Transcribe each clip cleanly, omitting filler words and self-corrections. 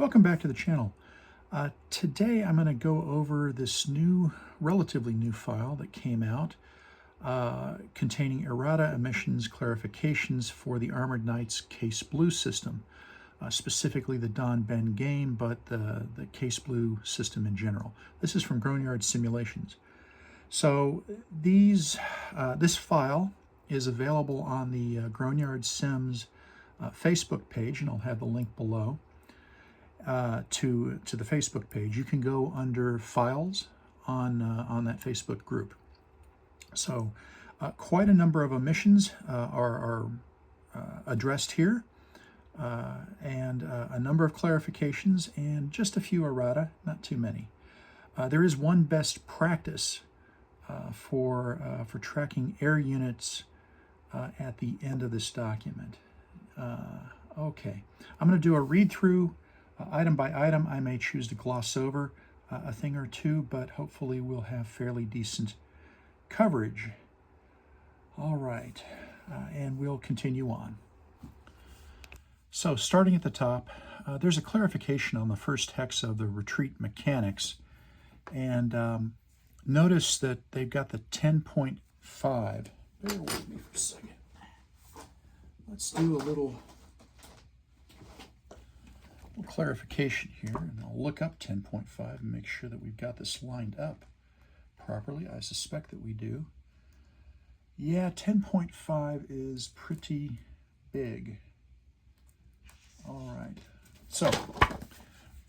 Welcome back to the channel. Today I'm going to go over this relatively new file that came out containing Errata Omissions clarifications for the Armored Knights Case Blue system, specifically the Don Ben game, but the Case Blue system in general. This is from Grognard Simulations. So this file is available on the Grognard Sims Facebook page, and I'll have the link below. To the Facebook page. You can go under Files on that Facebook group. So quite a number of omissions are addressed here, and a number of clarifications, and just a few errata, not too many. There is one best practice for tracking air units at the end of this document. Okay, I'm going to do a read-through item by item. I may choose to gloss over a thing or two, but hopefully we'll have fairly decent coverage. All right, and we'll continue on. So starting at the top, there's a clarification on the first hex of the retreat mechanics, and notice that they've got the 10.5. Bear with me for a second. Let's do a little clarification here, and I'll look up 10.5 and make sure that we've got this lined up properly. I suspect that we do. Yeah, 10.5 is pretty big. All right, so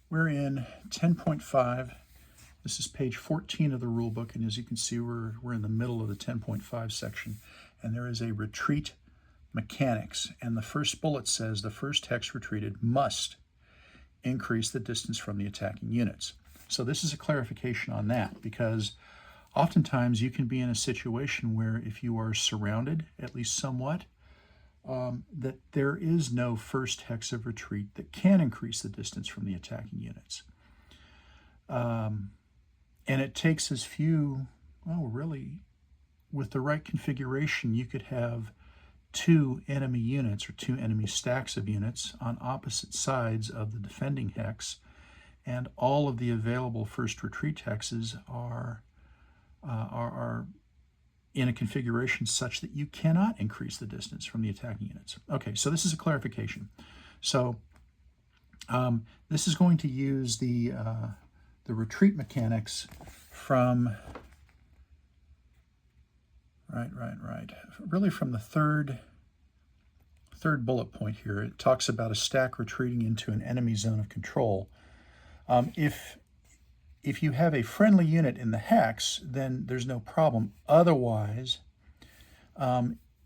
we're in 10.5. This is page 14 of the rule book, and as you can see, we're in the middle of the 10.5 section, and there is a retreat mechanics, and the first bullet says the first hex retreated must increase the distance from the attacking units. So this is a clarification on that, because oftentimes you can be in a situation where if you are surrounded, at least somewhat, that there is no first hex of retreat that can increase the distance from the attacking units. And it takes as few, well, really, with the right configuration, you could have two enemy units or two enemy stacks of units on opposite sides of the defending hex, and all of the available first retreat hexes are in a configuration such that you cannot increase the distance from the attacking units. Okay, so this is a clarification. So this is going to use the retreat mechanics from really from the third bullet point here. It talks about a stack retreating into an enemy zone of control. If you have a friendly unit in the hex, then there's no problem. Otherwise,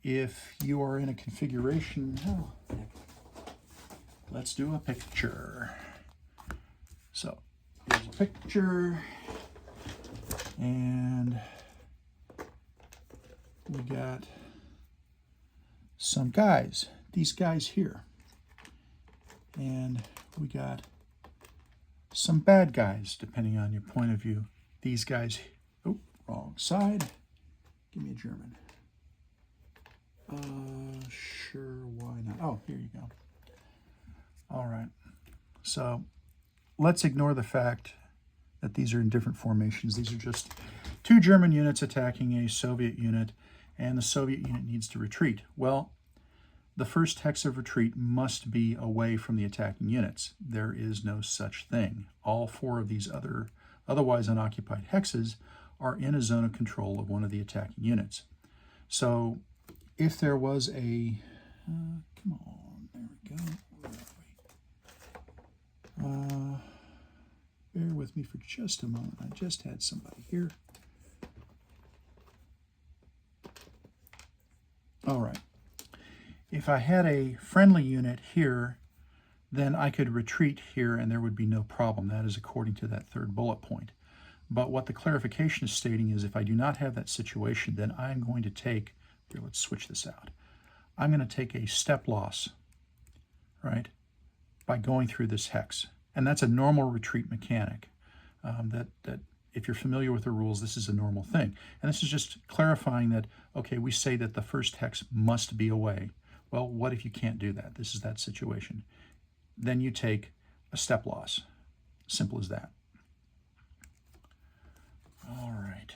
if you are in a configuration, let's do a picture. So here's a picture, and we got some guys, these guys here, and we got some bad guys, depending on your point of view. These guys, oh, wrong side. Give me a German. Sure, why not? Oh, here you go. All right, so let's ignore the fact that these are in different formations. These are just two German units attacking a Soviet unit, and the Soviet unit needs to retreat. Well, the first hex of retreat must be away from the attacking units. There is no such thing. All four of these otherwise unoccupied hexes are in a zone of control of one of the attacking units. So if there was a, come on, there we go. Where are we? Bear with me for just a moment. I just had somebody here. All right. If I had a friendly unit here, then I could retreat here and there would be no problem. That is according to that third bullet point. But what the clarification is stating is if I do not have that situation, then I'm going to take, here, let's switch this out. I'm going to take a step loss, right, by going through this hex. And that's a normal retreat mechanic. That if you're familiar with the rules, this is a normal thing. And this is just clarifying that, okay, we say that the first hex must be away. Well, what if you can't do that? This is that situation. Then you take a step loss. Simple as that. All right.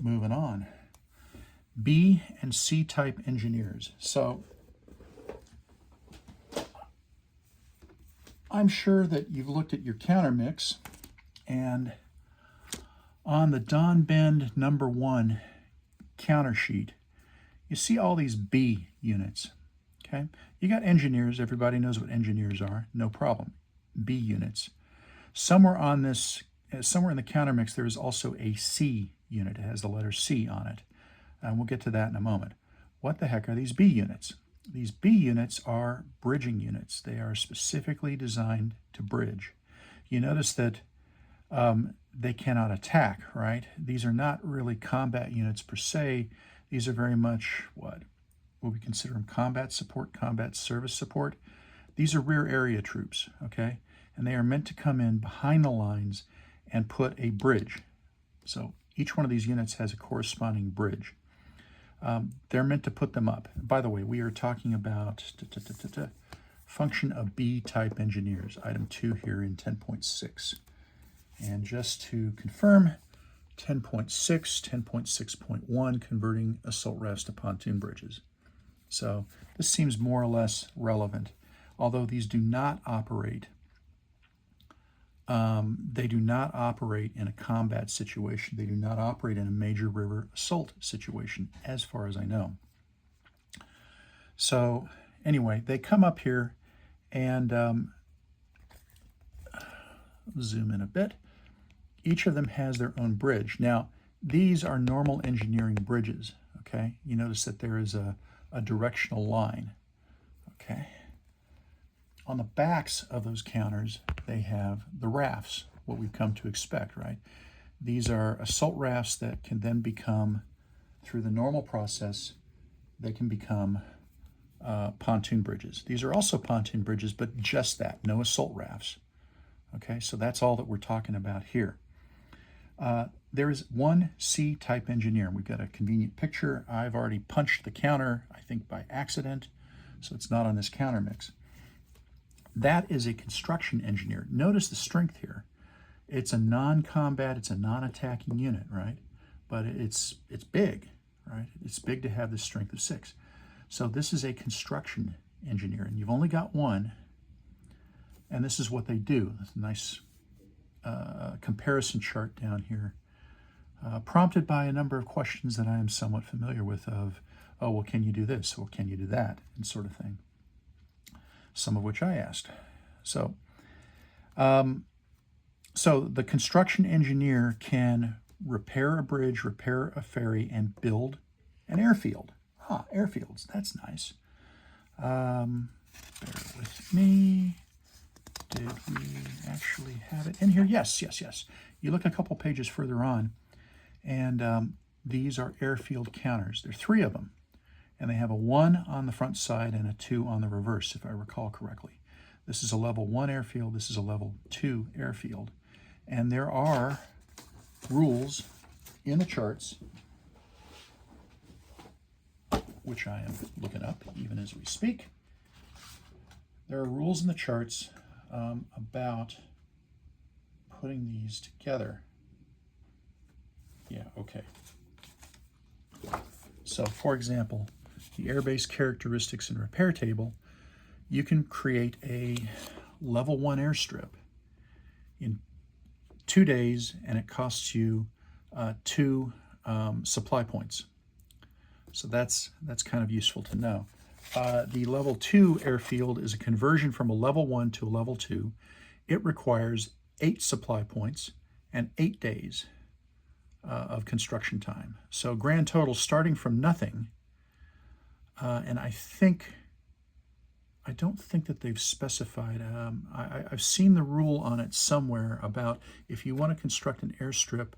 Moving on. B and C type engineers. So I'm sure that you've looked at your counter mix, and on the Don Bend #1 counter sheet, you see all these B units. Okay, you got engineers. Everybody knows what engineers are. No problem. B units. Somewhere on this, somewhere in the counter mix, there is also a C unit. It has the letter C on it. And we'll get to that in a moment. What the heck are these B units? These B units are bridging units. They are specifically designed to bridge. You notice that they cannot attack, right? These are not really combat units per se. These are very much what we consider them: combat support, combat service support. These are rear area troops, okay? And they are meant to come in behind the lines and put a bridge. So each one of these units has a corresponding bridge. They're meant to put them up. By the way, we are talking about function of B-type engineers, item 2 here in 10.6. And just to confirm, 10.6, 10.6.1, converting assault rafts to pontoon bridges. So this seems more or less relevant, although these do not operate. They do not operate in a combat situation. They do not operate in a major river assault situation, as far as I know. So anyway, they come up here, and zoom in a bit. Each of them has their own bridge. Now, these are normal engineering bridges, okay? You notice that there is a directional line, okay? On the backs of those counters, they have the rafts, what we've come to expect, right? These are assault rafts that can then become, through the normal process, they can become pontoon bridges. These are also pontoon bridges, but just that, no assault rafts. Okay, so that's all that we're talking about here. There is one C-type engineer. We've got a convenient picture. I've already punched the counter, I think by accident, so it's not on this counter mix. That is a construction engineer. Notice the strength here. It's a non-combat, it's a non-attacking unit, right? But it's big, right? It's big to have this strength of 6. So this is a construction engineer, and you've only got one, and this is what they do. That's a nice comparison chart down here, prompted by a number of questions that I am somewhat familiar with of, oh, well, can you do this? Well, can you do that? And sort of thing. Some of which I asked. So, so the construction engineer can repair a bridge, repair a ferry, and build an airfield. Ah, airfields, that's nice. Bear with me. Did we actually have it in here? Yes, yes, yes. You look a couple pages further on, and these are airfield counters. There are 3 of them, and they have a 1 on the front side and a 2 on the reverse, if I recall correctly. This is a level 1 airfield. This is a level 2 airfield. And there are rules in the charts, which I am looking up even as we speak. There are rules in the charts about putting these together. Yeah, okay. So, for example, the airbase characteristics and repair table, you can create a level 1 airstrip in 2 days, and it costs you 2 supply points. So that's kind of useful to know. The level 2 airfield is a conversion from a level 1 to a level 2. It requires 8 supply points and 8 days of construction time. So grand total starting from nothing. And I don't think that they've specified. I've seen the rule on it somewhere about if you want to construct an airstrip,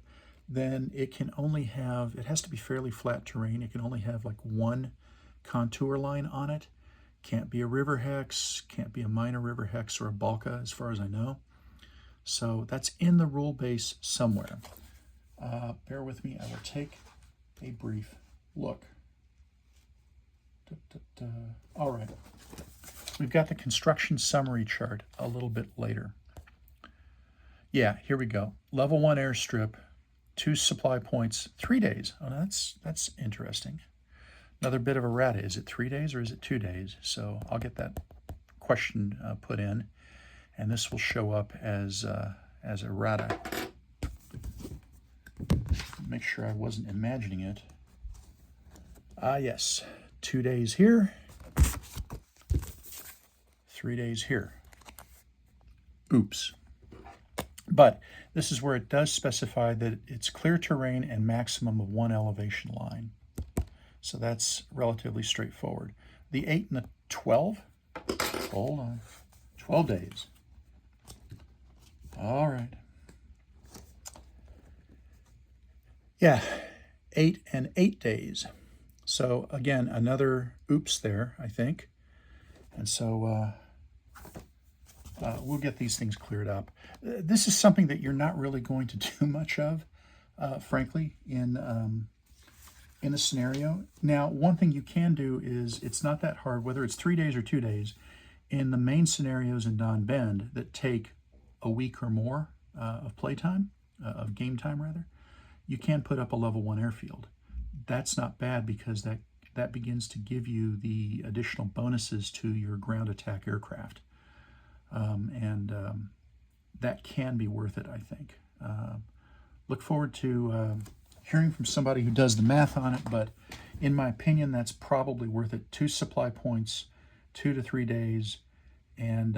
then it can only have, it has to be fairly flat terrain. It can only have like 1 contour line on it. Can't be a river hex, can't be a minor river hex or a balka, as far as I know. So that's in the rule base somewhere. Bear with me, I will take a brief look. All right, We've got the construction summary chart a little bit later. Yeah, here we go. Level 1 airstrip, 2 supply points, 3 days. Oh, that's interesting. Another bit of errata. Is it 3 days or is it 2 days? So I'll get that question put in, and this will show up as errata. Make sure I wasn't imagining it. Yes, 2 days here, 3 days here. Oops. But this is where it does specify that it's clear terrain and maximum of 1 elevation line. So that's relatively straightforward. The 8 and the 12, hold on, 12 days. All right. Yeah, 8 and 8 days. So again, another oops there, I think. And so we'll get these things cleared up. This is something that you're not really going to do much of, frankly, in a scenario. Now, one thing you can do is, it's not that hard, whether it's 3 days or 2 days, in the main scenarios in Don Bend that take a week or more of playtime, of game time rather, you can put up a level 1 airfield. That's not bad because that begins to give you the additional bonuses to your ground attack aircraft. That can be worth it, I think. Look forward to hearing from somebody who does the math on it, but in my opinion, that's probably worth it. 2 supply points, 2 to 3 days, and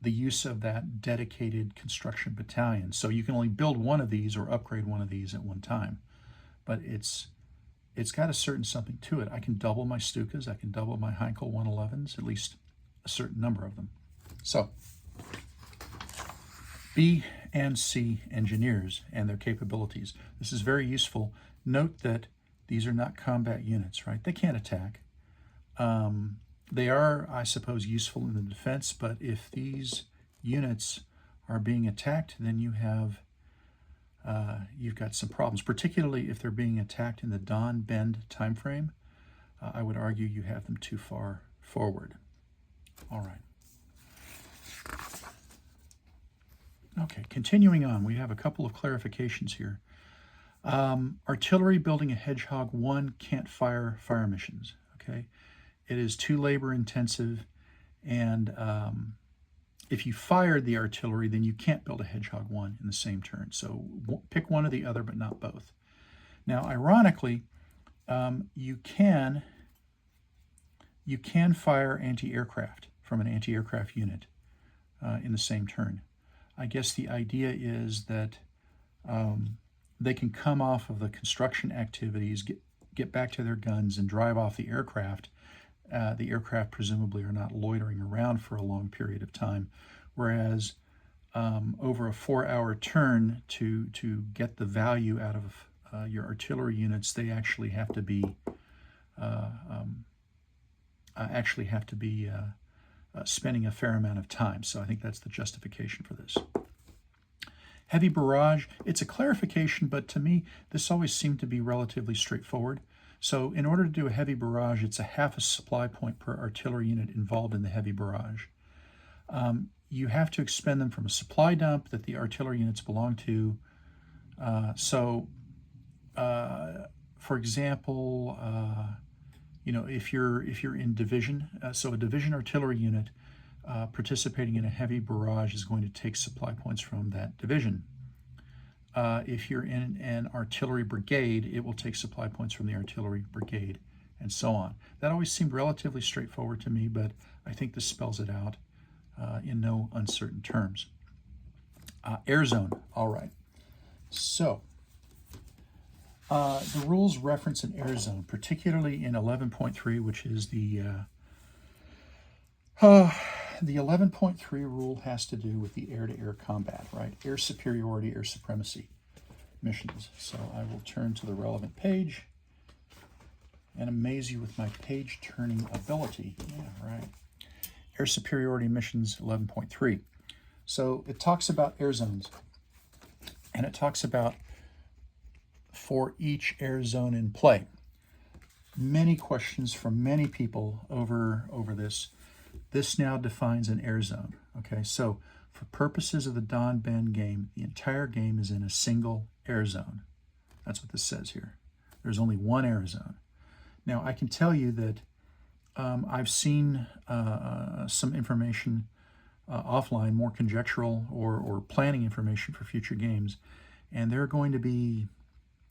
the use of that dedicated construction battalion. So you can only build one of these or upgrade one of these at one time, but it's got a certain something to it. I can double my Stukas, I can double my Heinkel 111s, at least a certain number of them. So, B and C engineers and their capabilities. This is very useful. Note that these are not combat units, right? They can't attack. They are, I suppose, useful in the defense, but if these units are being attacked, then you've got some problems, particularly if they're being attacked in the Don Bend time frame. I would argue you have them too far forward. All right. Okay, continuing on, we have a couple of clarifications here. Artillery building a Hedgehog 1 can't fire fire missions, okay? It is too labor intensive, and if you fired the artillery, then you can't build a Hedgehog 1 in the same turn. So pick one or the other, but not both. Now, ironically, you can fire anti-aircraft from an anti-aircraft unit in the same turn. I guess the idea is that they can come off of the construction activities, get back to their guns, and drive off the aircraft. The aircraft presumably are not loitering around for a long period of time, whereas over a 4-hour turn to get the value out of your artillery units, they actually have to be spending a fair amount of time. So I think that's the justification for this. Heavy barrage, it's a clarification, but to me, this always seemed to be relatively straightforward. So in order to do a heavy barrage, it's a half a supply point per artillery unit involved in the heavy barrage. You have to expend them from a supply dump that the artillery units belong to. For example, if you're in division, so a division artillery unit participating in a heavy barrage is going to take supply points from that division. If you're in an artillery brigade, it will take supply points from the artillery brigade, and so on. That always seemed relatively straightforward to me, but I think this spells it out in no uncertain terms. Air zone, all right. So, the rules reference an air zone, particularly in 11.3, which is the 11.3 rule has to do with the air-to-air combat, right? Air superiority, air supremacy missions. So I will turn to the relevant page and amaze you with my page-turning ability. Yeah, right. Air superiority missions 11.3. So it talks about air zones, and it talks about for each air zone in play. many questions from many people over this. This now defines an air zone. Okay, so for purposes of the Don Bend game, the entire game is in a single air zone. That's what this says here. There's only one air zone. Now, I can tell you that I've seen some information offline, more conjectural or planning information for future games, and there are going to be,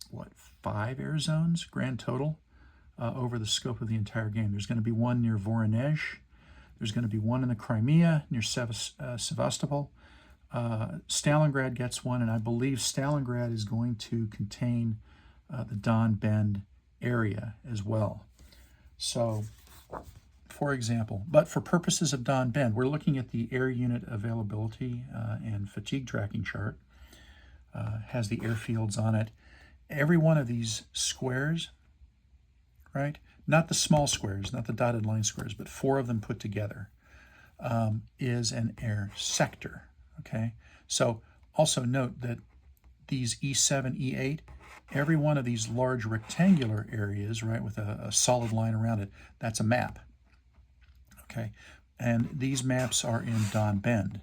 what, 5 air zones grand total over the scope of the entire game. There's going to be one near Voronezh. There's going to be one in the Crimea near Sevastopol. Stalingrad gets one, and I believe Stalingrad is going to contain the Don Bend area as well. So, for example, but for purposes of Don Bend, we're looking at the air unit availability and fatigue tracking chart. Has the airfields on it. Every one of these squares, right? Not the small squares, not the dotted line squares, but 4 of them put together, is an air sector, okay? So also note that these E7, E8, every one of these large rectangular areas, right, with a solid line around it, that's a map, okay? And these maps are in Don Bend,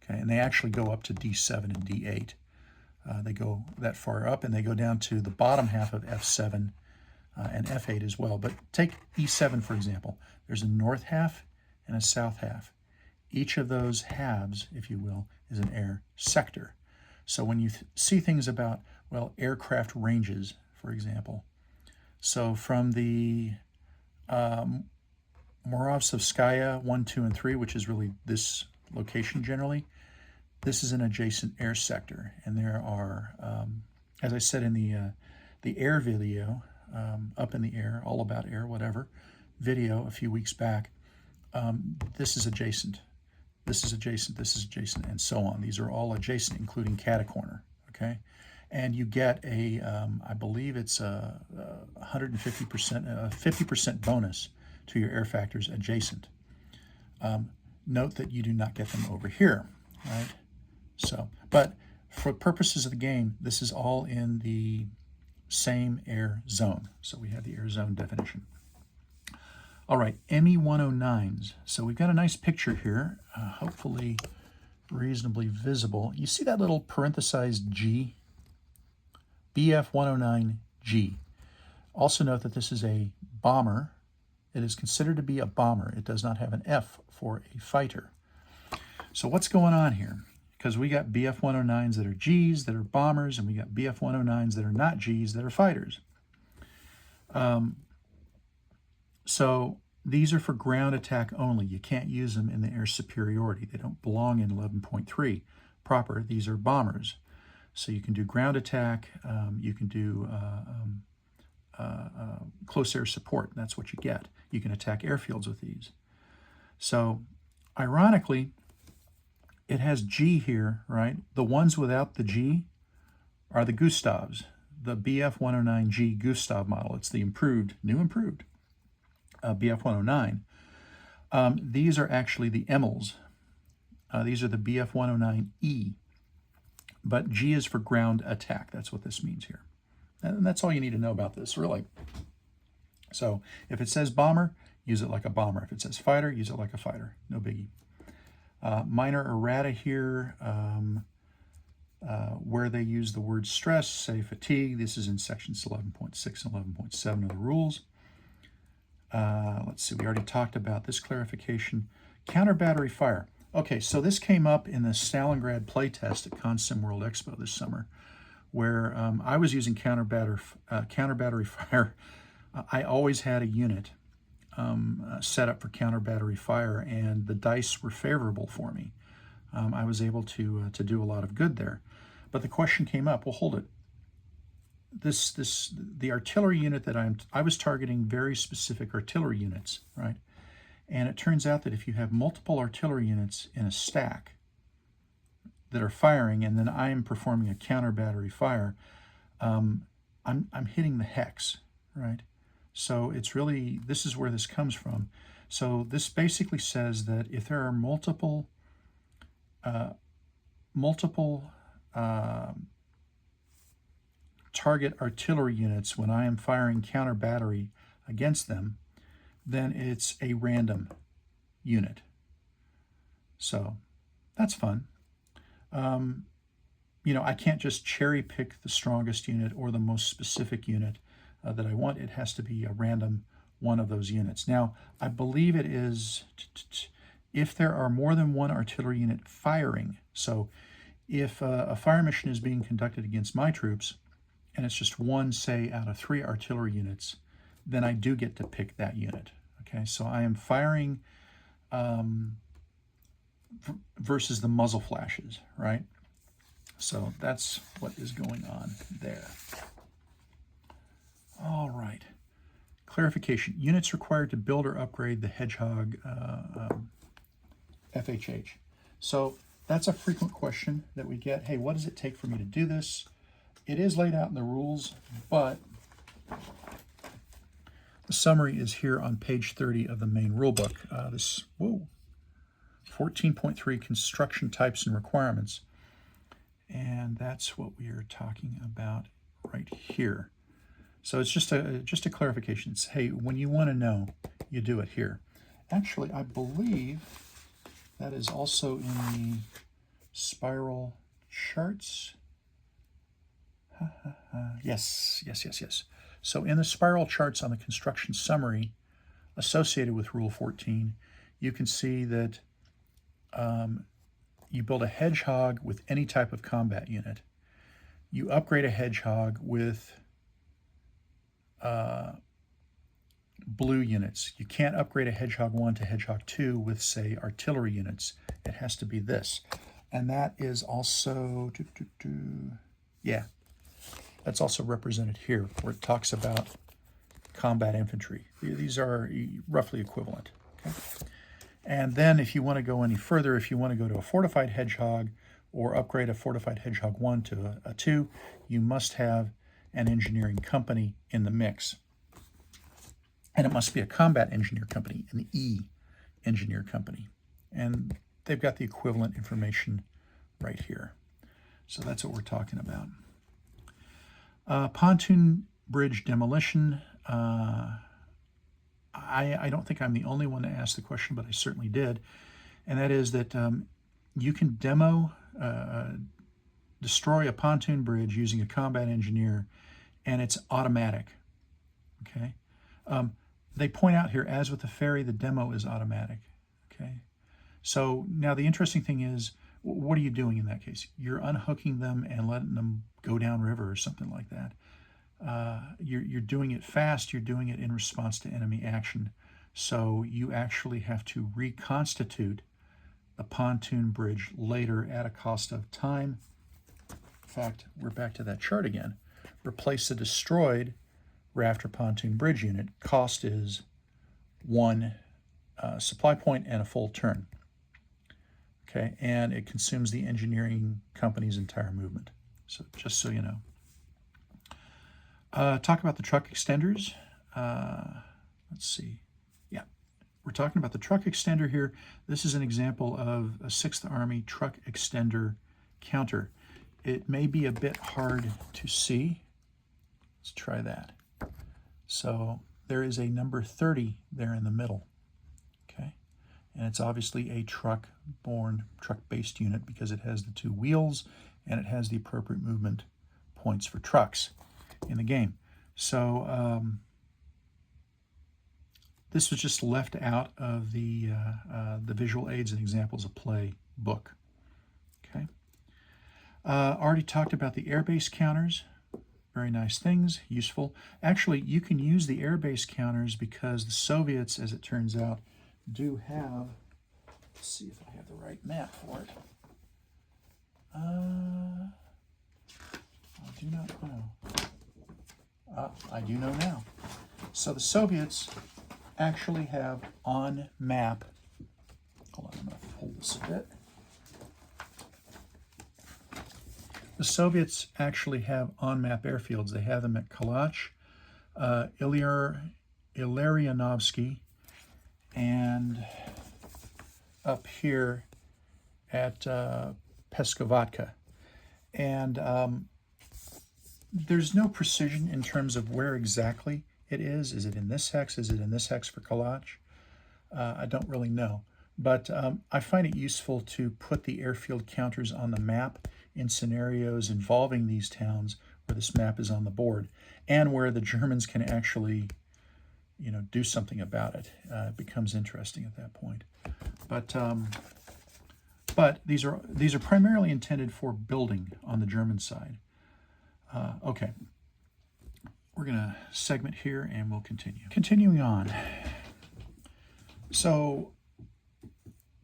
okay? And they actually go up to D7 and D8. They go that far up, and they go down to the bottom half of F7 and F8 as well. But take E7, for example. There's a north half and a south half. Each of those halves, if you will, is an air sector. So when you see things about, well, aircraft ranges, for example. So from the Moravsovskaya 1, 2, and 3, which is really this location generally, this is an adjacent air sector. And there are, as I said in the air video, Up in the Air, All About Air, whatever, video a few weeks back, this is adjacent, this is adjacent, this is adjacent, and so on. These are all adjacent, including catacorner, okay? And you get a, I believe it's a 150%, 50% bonus to your air factors adjacent. Note that you do not get them over here, right? So, but for purposes of the game, this is all in the same air zone. So we have the air zone definition. All right, ME-109s. So we've got a nice picture here, hopefully reasonably visible. You see that little parenthesized G? BF-109G. Also note that this is a bomber. It is considered to be a bomber. It does not have an F for a fighter. So what's going on here? Because we got BF-109s that are Gs, that are bombers, and we got BF-109s that are not Gs, that are fighters. So these are for ground attack only. You can't use them in the air superiority. They don't belong in 11.3 proper. These are bombers. So you can do ground attack. You can do close air support. That's what you get. You can attack airfields with these. So ironically, it has G here, right? The ones without the G are the Gustavs, the BF-109G Gustav model. It's the improved, new improved BF-109. These are actually the Emmels. These are the BF-109E. But G is for ground attack. That's what this means here. And that's all you need to know about this, really. So if it says bomber, use it like a bomber. If it says fighter, use it like a fighter. No biggie. Minor errata here, where they use the word stress, say fatigue. This is in sections 11.6 and 11.7 of the rules. Let's see, we already talked about this clarification. Counter battery fire. Okay, so this came up in the Stalingrad playtest at Consim World Expo this summer, where I was using counter battery fire. I always had a unit set up for counter battery fire, and the dice were favorable for me. I was able to do a lot of good there. But the question came up, well, hold it. The artillery unit that I was targeting very specific artillery units, right? And it turns out that if you have multiple artillery units in a stack that are firing, and then I am performing a counter battery fire, I'm hitting the hex, right? So it's really, this is where this comes from. So this basically says that if there are multiple target artillery units when I am firing counter battery against them, then it's a random unit. So that's fun. You know, I can't just cherry pick the strongest unit or the most specific unit that I want. It has to be a random one of those units. Now, I believe it is if there are more than one artillery unit firing. So if a fire mission is being conducted against my troops, and it's just one, say, out of 3 artillery units, then I do get to pick that unit. Okay, so I am firing versus the muzzle flashes, right? So that's what is going on there. All right. Clarification. Units required to build or upgrade the Hedgehog FHH. So that's a frequent question that we get. Hey, what does it take for me to do this? It is laid out in the rules, but the summary is here on page 30 of the main rulebook. This 14.3 construction types and requirements. And that's what we are talking about right here. So it's just a clarification. It's, hey, when you want to know, you do it here. Actually, I believe that is also in the spiral charts. Yes. So in the spiral charts on the construction summary associated with Rule 14, you can see that you build a Hedgehog with any type of combat unit. You upgrade a Hedgehog with blue units. You can't upgrade a Hedgehog 1 to Hedgehog 2 with, say, artillery units. It has to be this. And that is also, yeah, that's also represented here, where it talks about combat infantry. These are roughly equivalent. Okay? And then if you want to go any further, if you want to go to a fortified Hedgehog or upgrade a fortified Hedgehog 1 to a 2, you must have an engineering company in the mix. And it must be a combat engineer company, an E engineer company. And they've got the equivalent information right here. So that's what we're talking about. Pontoon bridge demolition. I don't think I'm the only one to ask the question, but I certainly did. And that is that you can destroy a pontoon bridge using a combat engineer, and it's automatic. Okay. They point out here, as with the ferry, the demo is automatic. Okay. So now the interesting thing is, what are you doing in that case? You're unhooking them and letting them go downriver or something like that. You're doing it fast. You're doing it in response to enemy action. So you actually have to reconstitute the pontoon bridge later at a cost of time. In fact, we're back to that chart again. Replace the destroyed rafter pontoon bridge unit. Cost is 1 supply point and a full turn. Okay, and it consumes the engineering company's entire movement. So just so you know. Talk about the truck extenders. Let's see. Yeah, we're talking about the truck extender here. This is an example of a 6th Army truck extender counter. It may be a bit hard to see. Let's try that. So there is a number 30 there in the middle. Okay, and it's obviously a truck-based unit because it has the 2 wheels and it has the appropriate movement points for trucks in the game. So this was just left out of the visual aids and examples of play book. Okay. Already talked about the airbase counters. Very nice things, useful. Actually, you can use the airbase counters because the Soviets, as it turns out, do have, let's see if I have the right map for it. I do not know. I do know now. So the Soviets actually have on-map, hold on, I'm going to hold this a bit. The Soviets actually have on-map airfields. They have them at Kalach, Ilarianovsky, and up here at Peskovatka. And there's no precision in terms of where exactly it is. Is it in this hex? Is it in this hex for collage? I don't really know. But I find it useful to put the airfield counters on the map in scenarios involving these towns where this map is on the board and where the Germans can actually, you know, do something about it. It becomes interesting at that point. But these are primarily intended for building on the German side. Okay, we're going to segment here and we'll continue. Continuing on. So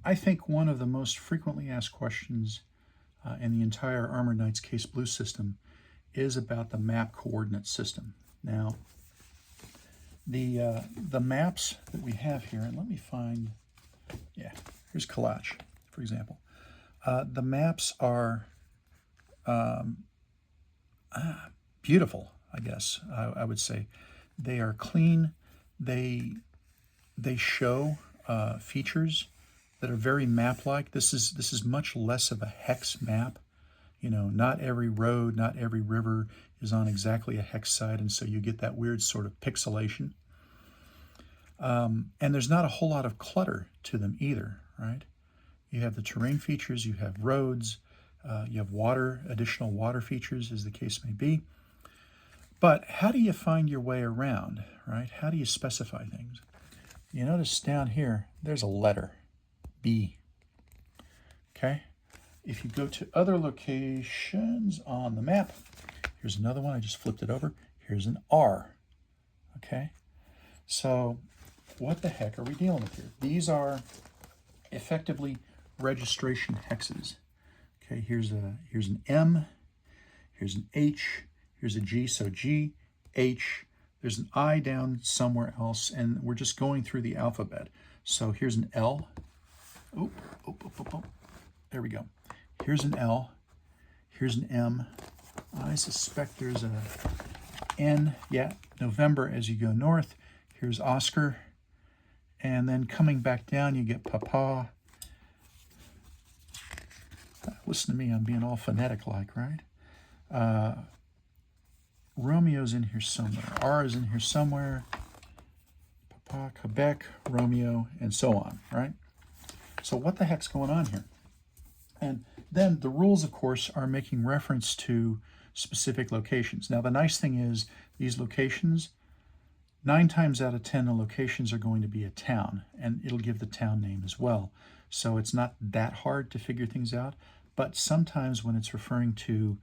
I think one of the most frequently asked questions in the entire Armored Knights Case Blue system is about the map coordinate system. Now, the maps that we have here, and let me find, yeah, here's collage, for example. The maps are beautiful, I guess I would say. They are clean. They show features that are very map-like. This is much less of a hex map. You know, not every road, not every river is on exactly a hex side, and so you get that weird sort of pixelation. And there's not a whole lot of clutter to them either, right? You have the terrain features, you have roads, you have water, additional water features as the case may be. But how do you find your way around, right? How do you specify things? You notice down here, there's a letter, B. Okay? If you go to other locations on the map, here's another one, I just flipped it over. Here's an R. Okay? So what the heck are we dealing with here? These are effectively registration hexes. Okay, here's an M, here's an H, here's a G, so G, H, there's an I down somewhere else, and we're just going through the alphabet. So here's an L. Oh, there we go. Here's an L. Here's an M. I suspect there's a N. Yeah, November as you go north. Here's Oscar. And then coming back down, you get Papa. Listen to me, I'm being all phonetic-like, right? Romeo's in here somewhere. R is in here somewhere. Papa, Quebec, Romeo, and so on, right? So what the heck's going on here? And then the rules, of course, are making reference to specific locations. Now, the nice thing is these locations, 9 times out of 10, the locations are going to be a town, and it'll give the town name as well. So it's not that hard to figure things out. But sometimes when it's referring to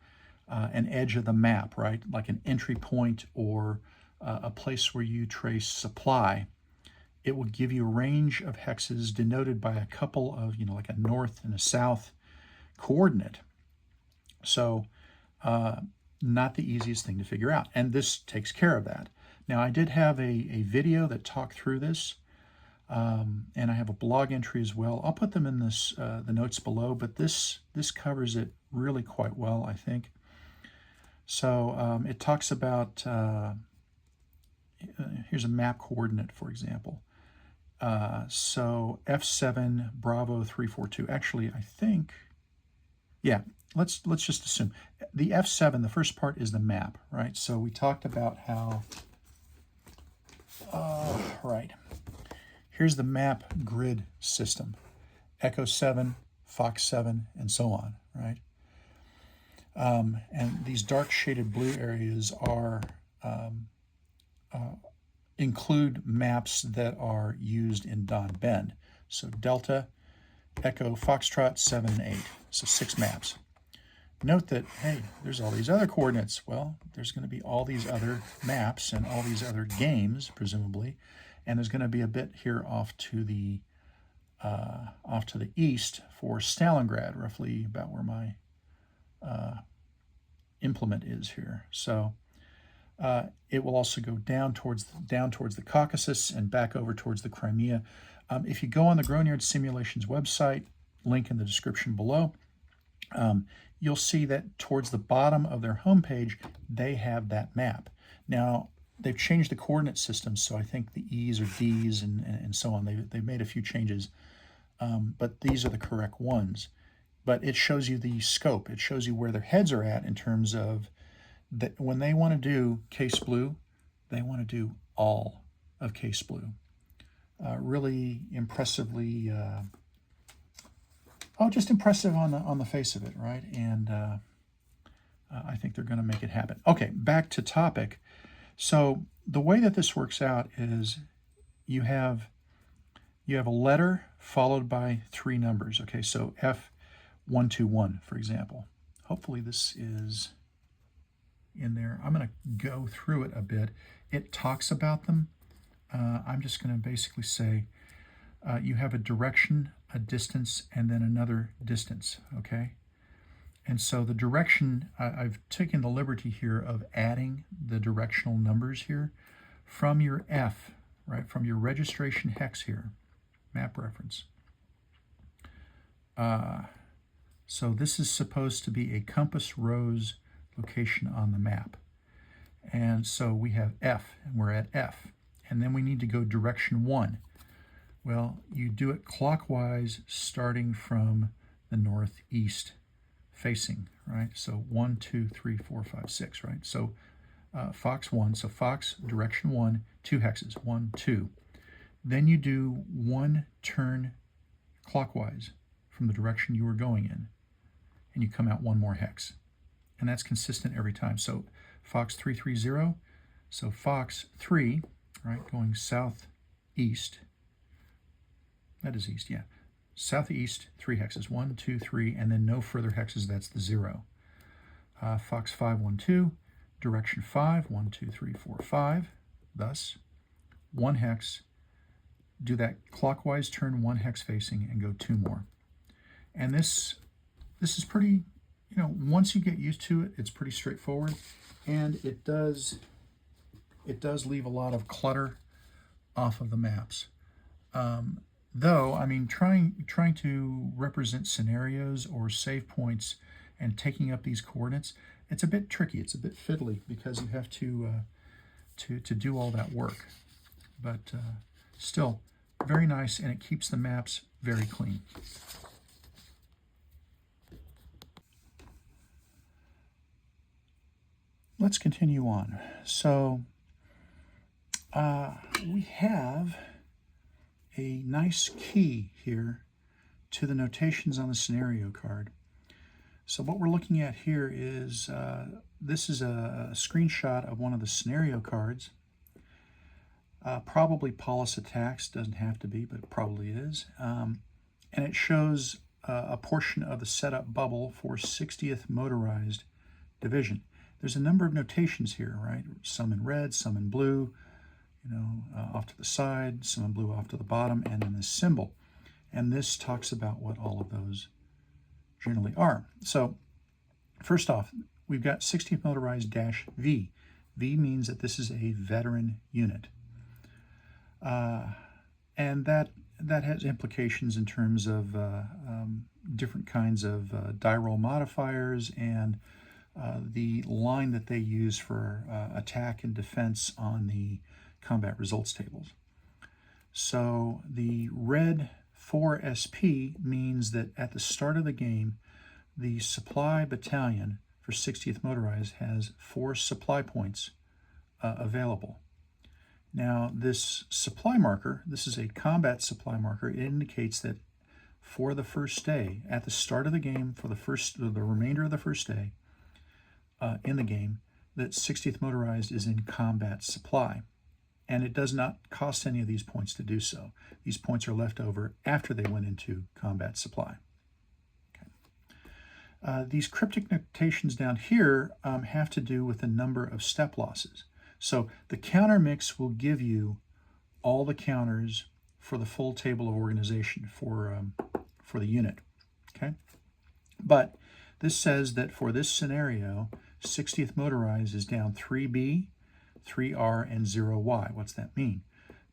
an edge of the map, right, like an entry point or a place where you trace supply, it will give you a range of hexes denoted by a couple of, you know, like a north and a south coordinate. So not the easiest thing to figure out. And this takes care of that. Now, I did have a video that talked through this, and I have a blog entry as well. I'll put them in this the notes below, but this covers it really quite well, I think. So it talks about, here's a map coordinate, for example. So F7 Bravo 342. Actually, I think, yeah, let's just assume the F7, the first part is the map, right? So we talked about how, right, here's the map grid system, Echo 7, Fox 7, and so on, right? And these dark shaded blue areas are include maps that are used in Don Bend. So Delta, Echo, Foxtrot, 7, and 8. So 6 maps. Note that, hey, there's all these other coordinates. Well, there's going to be all these other maps and all these other games, presumably. And there's going to be a bit here off to the east for Stalingrad, roughly about where my implement is here. So it will also go down towards the Caucasus and back over towards the Crimea. If you go on the Grognard Simulations website, link in the description below, you'll see that towards the bottom of their homepage, they have that map. Now, they've changed the coordinate system, so I think the E's are D's and so on. They've made a few changes, but these are the correct ones. But it shows you the scope. It shows you where their heads are at in terms of that when they want to do Case Blue, they want to do all of Case Blue. Really impressively, just impressive on the face of it, right? And I think they're going to make it happen. Okay, back to topic. So the way that this works out is you have a letter followed by 3 numbers. Okay, so F121, for example. Hopefully this is in there. I'm going to go through it a bit. It talks about them. I'm just going to basically say you have a direction, a distance, and then another distance, okay? And so the direction, I've taken the liberty here of adding the directional numbers here from your F, right, from your registration hex here, map reference. So this is supposed to be a compass rose location on the map. And so we have F, and we're at F. And then we need to go direction 1. Well, you do it clockwise starting from the northeast facing, right? So 1, 2, 3, 4, 5, 6, right? So Fox 1, so Fox direction 1, 2 hexes, 1, 2. Then you do 1 turn clockwise from the direction you were going in, and you come out 1 more hex. And that's consistent every time. So Fox 330, so Fox 3, right, going southeast. That is east, yeah. Southeast, 3 hexes, 1, 2, 3, and then no further hexes, that's the 0. Fox 512, direction 5, 1, 2, 3, 4, 5. Thus, 1 hex, do that clockwise turn 1 hex facing and go 2 more. And this is pretty, once you get used to it, it's pretty straightforward, and it does leave a lot of clutter off of the maps. Though, I mean, trying to represent scenarios or save points and taking up these coordinates, it's a bit tricky. It's a bit fiddly because you have to do all that work. But still, very nice, and it keeps the maps very clean. Let's continue on. So we have a nice key here to the notations on the scenario card. So what we're looking at here is, this is a screenshot of one of the scenario cards. Probably Polis Attacks, doesn't have to be, but it probably is. And it shows a portion of the setup bubble for 60th Motorized Division. There's a number of notations here, right? Some in red, some in blue, off to the side, some in blue off to the bottom, and then this symbol. And this talks about what all of those generally are. So first off, we've got 60th Motorized -V. V means that this is a veteran unit. And that has implications in terms of different kinds of die roll modifiers and the line that they use for attack and defense on the combat results tables. So the red 4 SP means that at the start of the game, the supply battalion for 60th Motorized has 4 supply points available. Now this supply marker, this is a combat supply marker. It indicates that for the first day, at the start of the game, for the remainder of the first day in the game, that 60th Motorized is in combat supply. And it does not cost any of these points to do so. These points are left over after they went into combat supply. Okay. These cryptic notations down here have to do with the number of step losses. So the counter mix will give you all the counters for the full table of organization for the unit. Okay, but this says that for this scenario, 60th Motorized is down 3B, 3R, and 0Y. What's that mean?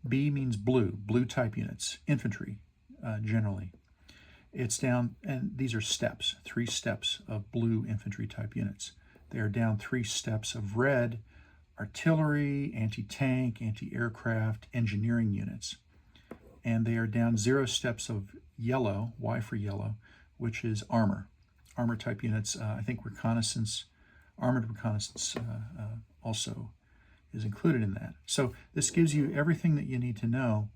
B means blue type units, infantry generally. It's down, and these are steps, 3 steps of blue infantry type units. They are down 3 steps of red, artillery, anti-tank, anti-aircraft, engineering units. And they are down 0 steps of yellow, Y for yellow, which is armor type units. I think reconnaissance, armored reconnaissance also is included in that. So this gives you everything that you need to know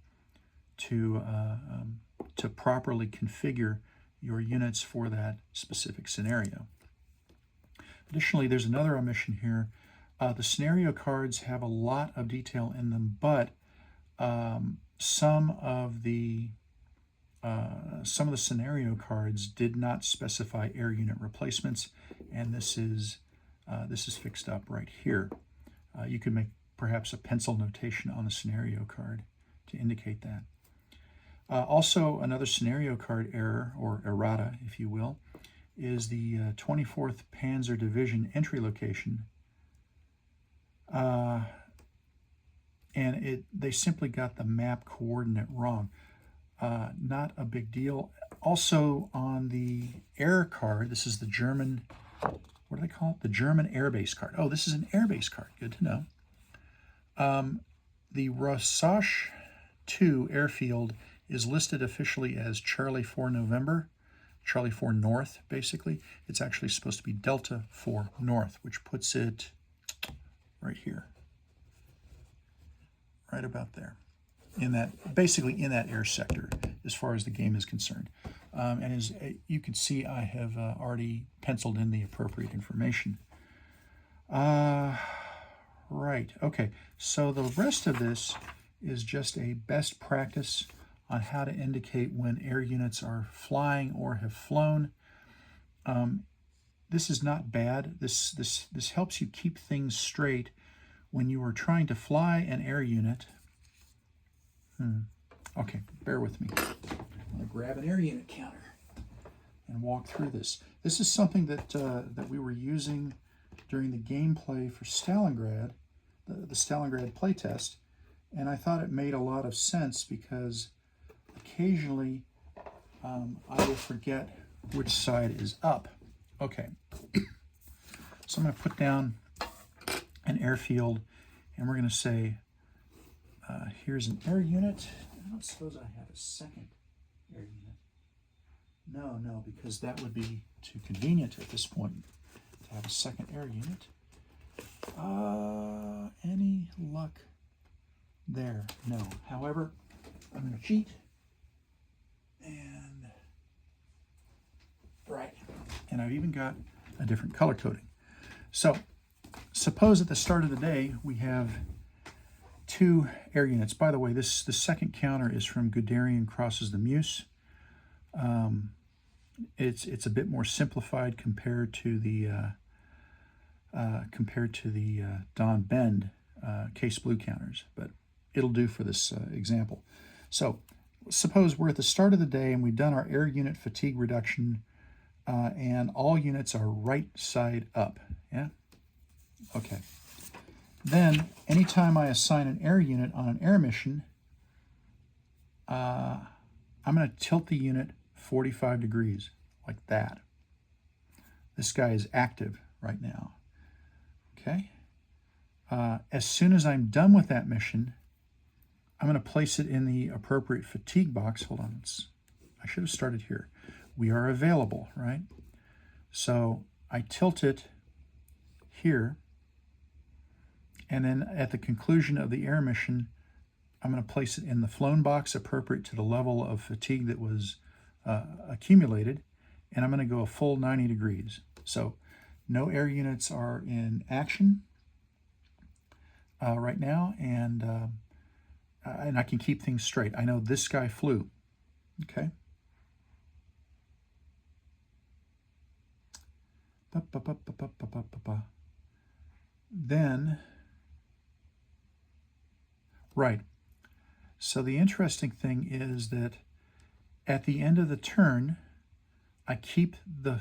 to properly configure your units for that specific scenario. Additionally, there's another omission here. The scenario cards have a lot of detail in them, but some of the scenario cards did not specify air unit replacements, and this is fixed up right here. You could make perhaps a pencil notation on the scenario card to indicate that. Also, another scenario card error, or errata, if you will, is the 24th Panzer Division entry location. And they simply got the map coordinate wrong. Not a big deal. Also, on the air card, this is the German, what do they call it? The German airbase card. Oh, this is an airbase card. Good to know. The Rosach 2 airfield is listed officially as Charlie 4 November, Charlie 4 North, basically. It's actually supposed to be Delta 4 North, which puts it right here, right about there, basically in that air sector as far as the game is concerned. And as you can see, I have already penciled in the appropriate information. Right, okay, so the rest of this is just a best practice on how to indicate when air units are flying or have flown. This is not bad. This helps you keep things straight when you are trying to fly an air unit. Okay, bear with me. I'm going to grab an air unit counter and walk through this. This is something that that we were using during the gameplay for Stalingrad, the Stalingrad playtest, and I thought it made a lot of sense because occasionally I will forget which side is up. Okay, so I'm going to put down an airfield, and we're going to say, here's an air unit. I don't suppose I have a second air unit. No, because that would be too convenient at this point to have a second air unit. Any luck there? No. However, I'm going to cheat. And right, and I've even got a different color coding. So suppose at the start of the day we have 2 air units. By the way, the second counter is from Guderian Crosses the Meuse. It's a bit more simplified compared to the Don Bend Case Blue counters, but it'll do for this example. So suppose we're at the start of the day and we've done our air unit fatigue reduction, and all units are right side up. Yeah? Okay. Then, anytime I assign an air unit on an air mission, I'm going to tilt the unit 45 degrees, like that. This guy is active right now. Okay? As soon as I'm done with that mission, I'm going to place it in the appropriate fatigue box. Hold on, I should have started here. We are available, right? So I tilt it here, and then at the conclusion of the air mission, I'm going to place it in the flown box appropriate to the level of fatigue that was accumulated, and I'm going to go a full 90 degrees. So no air units are in action right now, and I can keep things straight. I know this guy flew, okay? Then, right, so the interesting thing is that at the end of the turn, I keep the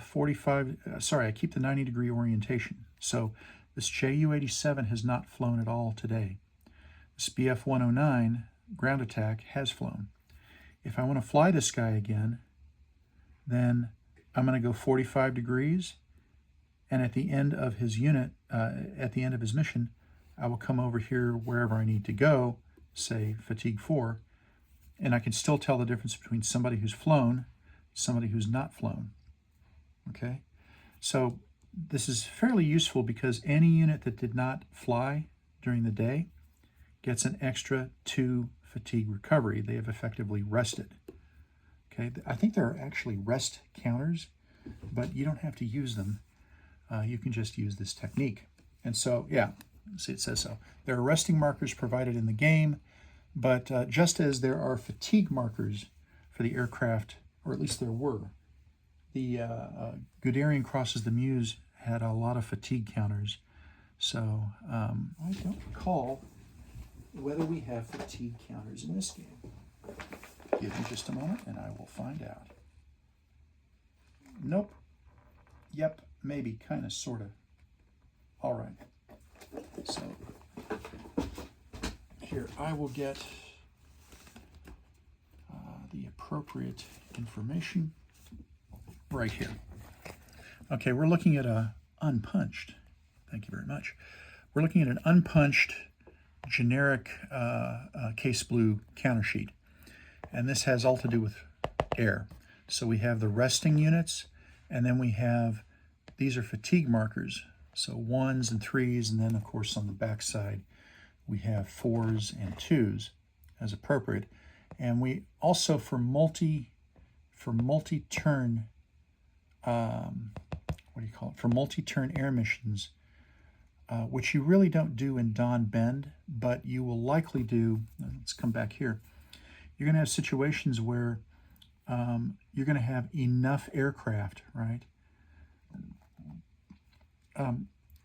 90 degree orientation. So this JU-87 has not flown at all today. This BF-109 ground attack has flown. If I want to fly this guy again, then I'm going to go 45 degrees, and at the end of his unit, at the end of his mission, I will come over here wherever I need to go, say fatigue 4, and I can still tell the difference between somebody who's flown, somebody who's not flown. Okay, so this is fairly useful because any unit that did not fly during the day gets an extra 2 fatigue recovery. They have effectively rested. Okay, I think there are actually rest counters, but you don't have to use them. You can just use this technique. And so, yeah, see, it says so. There are resting markers provided in the game, but just as there are fatigue markers for the aircraft, or at least there were, the Guderian Crosses the Muse had a lot of fatigue counters. So I don't recall whether we have fatigue counters in this game. Give me just a moment and I will find out. Nope. Yep, maybe, kind of, sort of. All right. So here, I will get the appropriate information right here. Okay, we're looking at a unpunched. Thank you very much. We're looking at an unpunched generic case blue counter sheet. And this has all to do with air. So we have the resting units, and then we have, these are fatigue markers. So 1s and 3s, and then of course on the back side we have 4s and 2s as appropriate. And we also, for multi-turn, what do you call it? For multi-turn air missions, which you really don't do in Don Bend, but you will likely do, let's come back here. You're going to have situations where you're going to have enough aircraft, right?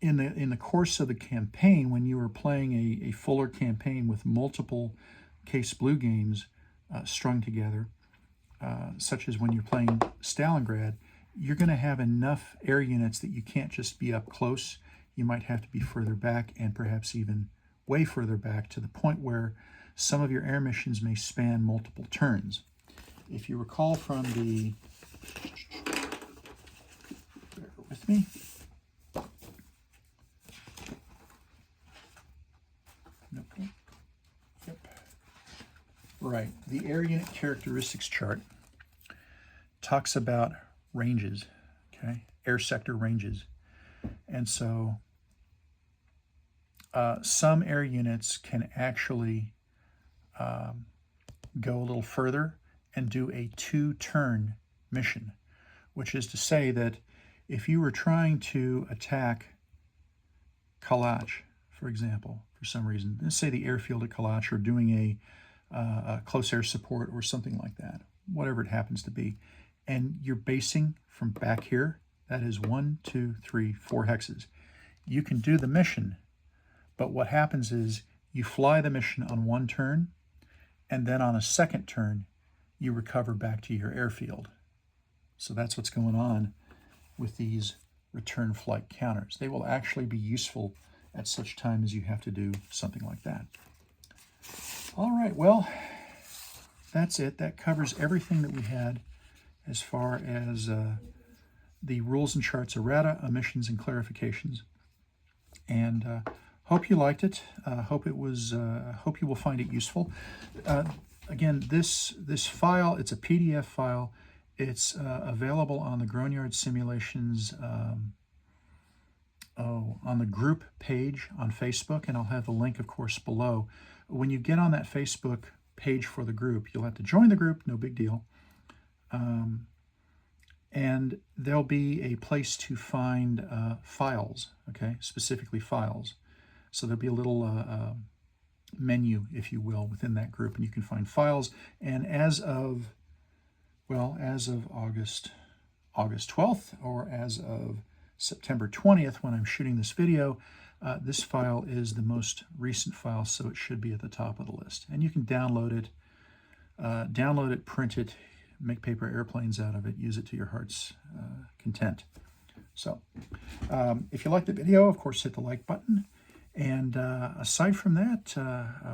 In the course of the campaign, when you were playing a fuller campaign with multiple Case Blue games strung together, such as when you're playing Stalingrad, you're going to have enough air units that you can't just be up close. You might have to be further back, and perhaps even way further back, to the point where some of your air missions may span multiple turns. If you recall from the, bear with me, nope. Yep. Right, the air unit characteristics chart talks about ranges, okay, air sector ranges. And so some air units can actually go a little further and do a 2-turn mission, which is to say that if you were trying to attack Kalach, for example, for some reason, let's say the airfield at Kalach, or doing a close air support or something like that, whatever it happens to be, and you're basing from back here, that is 1, 2, 3, 4 hexes. You can do the mission, but what happens is you fly the mission on 1 turn, and then on a 2nd turn, you recover back to your airfield. So that's what's going on with these return flight counters. They will actually be useful at such time as you have to do something like that. All right, well, that's it. That covers everything that we had as far as the rules and charts errata, omissions, and clarifications. And hope you liked it. Hope you will find it useful. Again, this file, it's a PDF file. It's available on the Grognard Simulations on the group page on Facebook, and I'll have the link, of course, below. When you get on that Facebook page for the group, you'll have to join the group, no big deal. And there'll be a place to find files, okay, specifically files. So there'll be a little menu, if you will, within that group, and you can find files. And as of August 12th, or as of September 20th, when I'm shooting this video, this file is the most recent file, so it should be at the top of the list. And you can download it, print it, make paper airplanes out of it, use it to your heart's content. So if you liked the video, of course, hit the like button. And aside from that,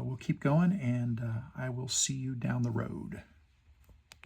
we'll keep going, and I will see you down the road.